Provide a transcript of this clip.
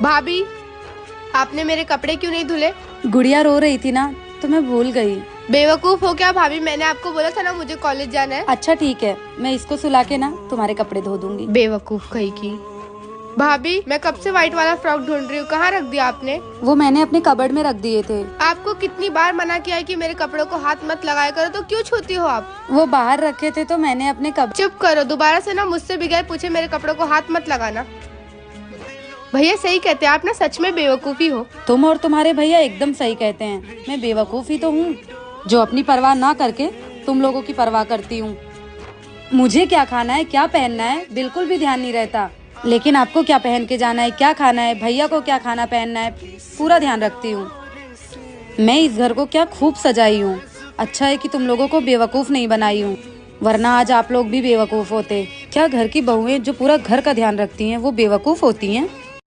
भाभी, आपने मेरे कपड़े क्यों नहीं धुले? गुड़िया रो रही थी ना तो मैं भूल गई। बेवकूफ हो क्या भाभी? मैंने आपको बोला था ना मुझे कॉलेज जाना है। अच्छा ठीक है, मैं इसको सुला के ना तुम्हारे कपड़े धो दूंगी। बेवकूफ कहीं की। भाभी, मैं कब से व्हाइट वाला फ्रॉक ढूंढ रही हूँ, कहाँ रख दिया आपने? वो मैंने अपने कबर्ड में रख दिए थे। आपको कितनी बार मना किया है कि मेरे कपड़ों को हाथ मत लगाया करो, तो क्यों छूती हो आप? वो बाहर रखे थे तो मैंने अपने चुप करो, दोबारा से ना मुझसे बगैर पूछे मेरे कपड़ों को हाथ मत लगाना। भैया सही कहते हैं, आप ना सच में बेवकूफी हो। तुम और तुम्हारे भैया एकदम सही कहते हैं, मैं बेवकूफ ही तो हूँ जो अपनी परवाह ना करके तुम लोगों की परवाह करती हूँ। मुझे क्या खाना है, क्या पहनना है, बिल्कुल भी ध्यान नहीं रहता, लेकिन आपको क्या पहन के जाना है, क्या खाना है, भैया को क्या खाना पहनना है, पूरा ध्यान रखती हूँ। मैं इस घर को क्या खूब सजाई हूँ। अच्छा है कि तुम लोगों को बेवकूफ नहीं बनाई हूँ, वरना आज आप लोग भी बेवकूफ होते। क्या घर की बहुएं जो पूरा घर का ध्यान रखती हैं वो बेवकूफ होती हैं?